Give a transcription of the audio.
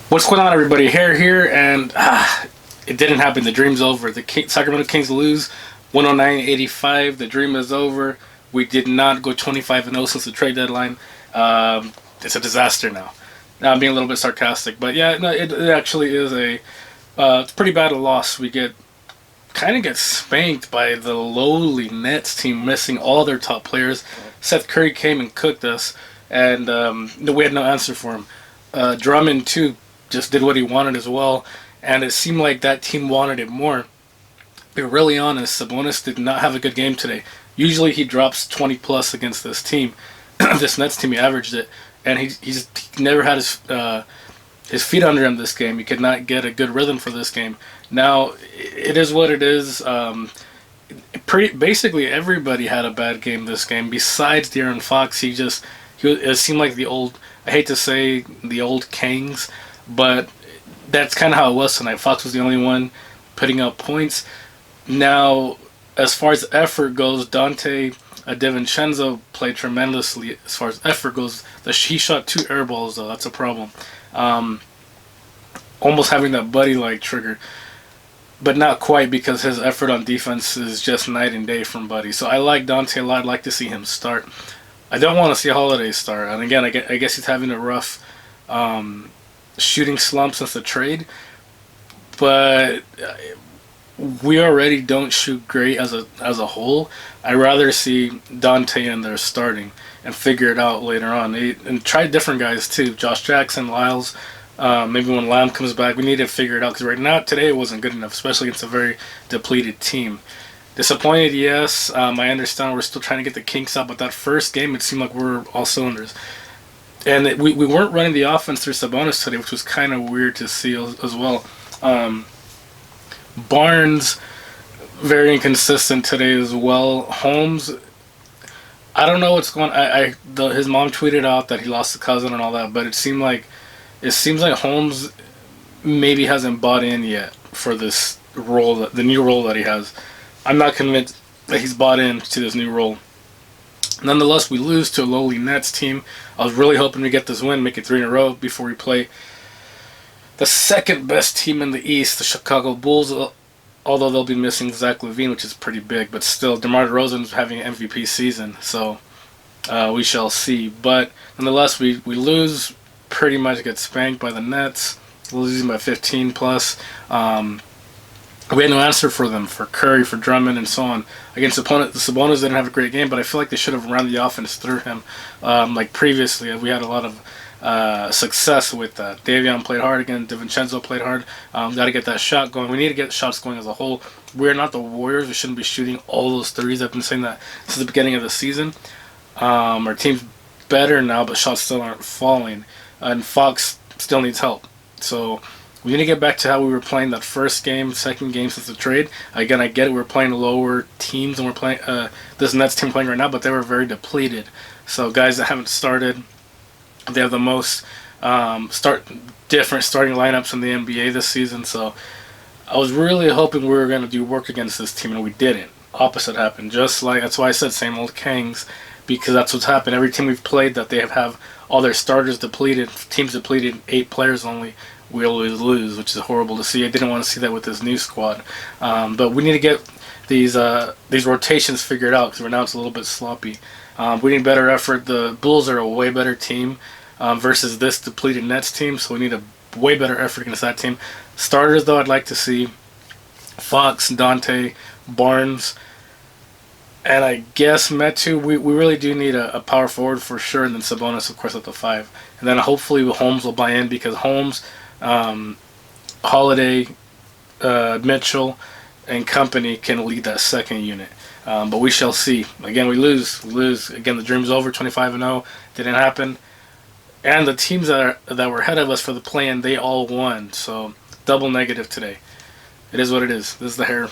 What's going on, everybody? Hair here, and it didn't happen. The dream's over. The Sacramento Kings lose 109-85. The dream is over. We did not go 25-0 since the trade deadline. It's a disaster now. Now I'm being a little bit sarcastic, but yeah, no, it actually is it's pretty bad a loss. We kind of get spanked by the lowly Nets team, missing all their top players. Seth Curry came and cooked us, and we had no answer for him. Drummond too just did what he wanted as well, and it seemed like that team wanted it more. To be really honest, Sabonis did not have a good game today. Usually he drops 20 plus against this team. This Nets team, he averaged it, and he never had his feet under him this game. He could not get a good rhythm for this game. Now it is what it is. Basically everybody had a bad game this game besides De'Aaron Fox. It seemed like the old, I hate to say the old Kings, but that's kind of how it was tonight. Fox was the only one putting up points. Now, as far as effort goes, Dante DiVincenzo played tremendously as far as effort goes. He shot 2 air balls, though. That's a problem. Almost having that Buddy-like trigger. But not quite, because his effort on defense is just night and day from Buddy. So I like Dante a lot. I'd like to see him start. I don't want to see Holiday start. And again, I guess he's having a rough shooting slump since the trade. But we already don't shoot great as a whole. I'd rather see Dante in there starting and figure it out later on. And try different guys too. Josh Jackson, Lyles. Maybe when Lamb comes back, we need to figure it out, because right now, today, it wasn't good enough, especially against a very depleted team. Disappointed, yes. I understand we're still trying to get the kinks out, but that first game, it seemed like we were all cylinders. And we weren't running the offense through Sabonis today, which was kind of weird to see as well. Barnes, very inconsistent today as well. Holmes, I don't know what's going on. His mom tweeted out that he lost a cousin and all that, but it seems like Holmes maybe hasn't bought in yet for this role, the new role that he has. I'm not convinced that he's bought into this new role. Nonetheless, we lose to a lowly Nets team. I was really hoping to get this win, make it 3 in a row before we play the second best team in the East, the Chicago Bulls, although they'll be missing Zach LaVine, which is pretty big. But still, DeMar DeRozan's having an MVP season, so we shall see. But nonetheless, we lose, pretty much get spanked by the Nets, losing by 15 plus. We had no answer for them, for Curry, for Drummond, and so on. Against the opponent, the Sabonis didn't have a great game, but I feel like they should have run the offense through him. Like previously, we had a lot of success with that. Davion played hard again. DiVincenzo played hard. Got to get that shot going. We need to get shots going as a whole. We're not the Warriors. We shouldn't be shooting all those threes. I've been saying that since the beginning of the season. Our team's better now, but shots still aren't falling. And Fox still needs help. So we need to get back to how we were playing that first game, second game since the trade. Again, I get it. We're playing lower teams, and we're playing this Nets team playing right now, but they were very depleted. So guys that haven't started, they have the most different starting lineups in the NBA this season. So I was really hoping we were going to do work against this team, and we didn't. Opposite happened. That's why I said same old Kings, because that's what's happened. Every team we've played that they have all their starters depleted, teams depleted, 8 players only, we always lose, which is horrible to see. I didn't want to see that with this new squad. But we need to get these rotations figured out, because right now it's a little bit sloppy. We need better effort. The Bulls are a way better team versus this depleted Nets team, so we need a way better effort against that team. Starters, though, I'd like to see Fox, Dante, Barnes, and I guess Metu. We really do need a power forward for sure, and then Sabonis, of course, at the 5. And then hopefully Holmes will buy in, because Holmes, Holiday, Mitchell, and company can lead that second unit. But we shall see. Again, we lose. Again, the dream's over. 25-0 didn't happen. And the teams that were ahead of us for the play-in, they all won. So double negative today. It is what it is. This is the hair.